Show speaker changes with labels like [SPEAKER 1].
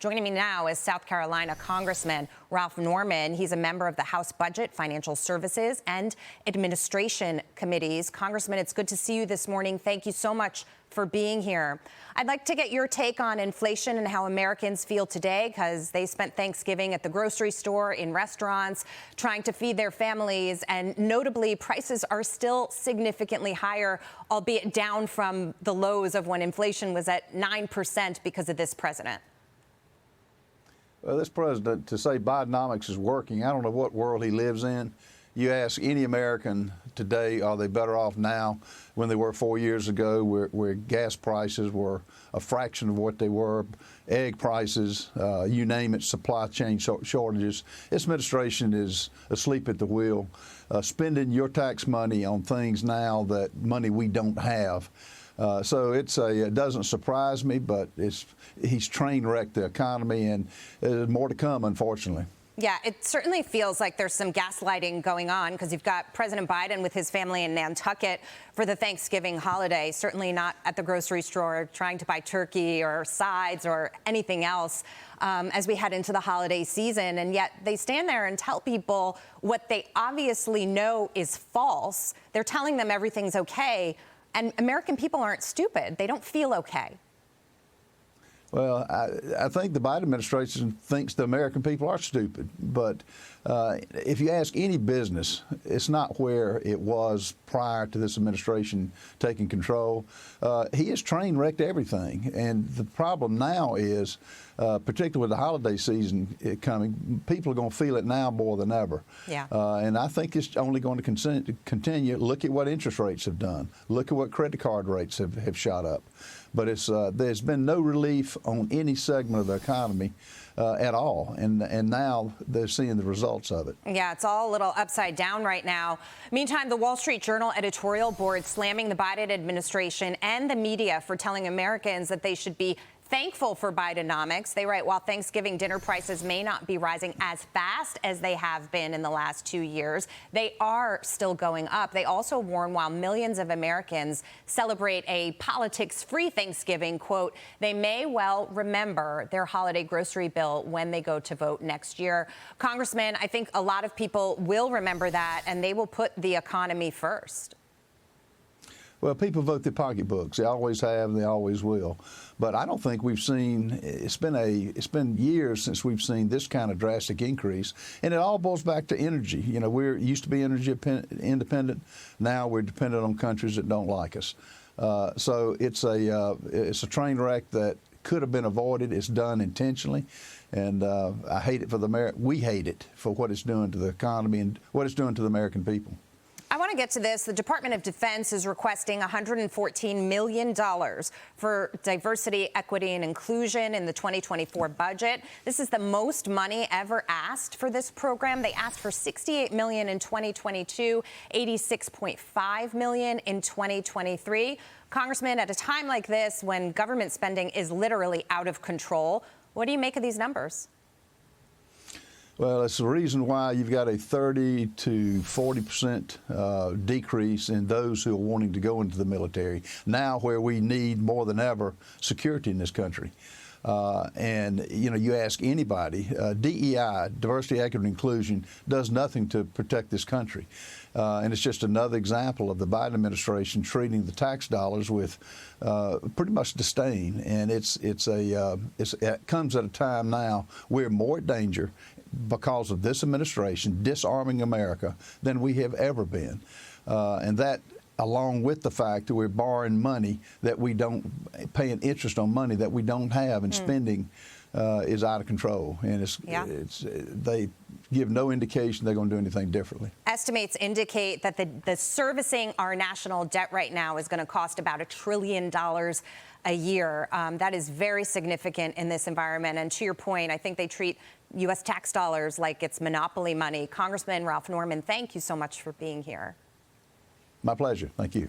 [SPEAKER 1] Joining me now is South Carolina Congressman Ralph Norman. He's a member of the House Budget, Financial Services, and Administration Committees. Congressman, it's good to see you this morning. Thank you so much for being here. I'd like to get your take on inflation and how Americans feel today, because they spent Thanksgiving at the grocery store, in restaurants, trying to feed their families. And notably, prices are still significantly higher, albeit down from the lows of when inflation was at 9% because of this president.
[SPEAKER 2] Well, this president, to say Bidenomics is working, I don't know what world he lives in. You ask any American today, are they better off now when they were 4 years ago, where gas prices were a fraction of what they were, egg prices, you name it, supply chain shortages. This administration is asleep at the wheel, spending your tax money on things now that money we don't have. So it doesn't surprise me, but he's train wrecked the economy, and there's more to come, unfortunately.
[SPEAKER 1] Yeah, it certainly feels like there's some gaslighting going on, because you've got President Biden with his family in Nantucket for the Thanksgiving holiday, certainly not at the grocery store trying to buy turkey or sides or anything else as we head into the holiday season. And yet they stand there and tell people what they obviously know is false. They're telling them everything's okay. And American people aren't stupid. They don't feel okay.
[SPEAKER 2] Well, I think the Biden administration thinks the American people are stupid. But if you ask any business, it's not where it was prior to this administration taking control. He has train wrecked everything. And the problem now is, particularly with the holiday season coming, people are going to feel it now more than ever.
[SPEAKER 1] Yeah.
[SPEAKER 2] And I think it's only going to continue. Look at what interest rates have done. Look at what credit card rates have shot up. But there's been no relief on any segment of the economy at all, and now they're seeing the results of it.
[SPEAKER 1] Yeah, it's all a little upside down right now. Meantime, the Wall Street Journal editorial board slamming the Biden administration and the media for telling Americans that they should be thankful for Bidenomics. They write, while Thanksgiving dinner prices may not be rising as fast as they have been in the last 2 years, they are still going up. They also warn, while millions of Americans celebrate a politics-free Thanksgiving, quote, they may well remember their holiday grocery bill when they go to vote next year. Congressman, I think a lot of people will remember that, and they will put the economy first.
[SPEAKER 2] Well, people vote their pocketbooks. They always have, and they always will. But I don't think we've seen, it's been years since we've seen this kind of drastic increase. And it all boils back to energy. You know, we're used to be energy independent. Now we're dependent on countries that don't like us. So it's a train wreck that could have been avoided. It's done intentionally. And I hate it for we hate it for what it's doing to the economy and what it's doing to the American people.
[SPEAKER 1] I want to get to this. The Department of Defense is requesting $114 million for diversity, equity, and inclusion in the 2024 budget. This is the most money ever asked for this program. They asked for $68 million in 2022, $86.5 million in 2023. Congressman, at a time like this, when government spending is literally out of control, what do you make of these numbers?
[SPEAKER 2] Well, it's the reason why you've got a 30 to 40% decrease in those who are wanting to go into the military, now where we need more than ever security in this country. And, you know, you ask anybody, DEI, diversity, equity, and inclusion, does nothing to protect this country. And it's just another example of the Biden administration treating the tax dollars with pretty much disdain. And it comes at a time now we're more in danger because of this administration disarming America than we have ever been. And that, along with the fact that we're borrowing money that we don't, paying interest on money that we don't have, and spending is out of control. And they give no indication they're going to do anything differently.
[SPEAKER 1] Estimates indicate that the servicing our national debt right now is going to cost about $1 trillion a year. That is very significant in this environment. And to your point, I think they treat U.S. tax dollars like it's monopoly money. Congressman Ralph Norman, thank you so much for being here.
[SPEAKER 2] My pleasure. Thank you.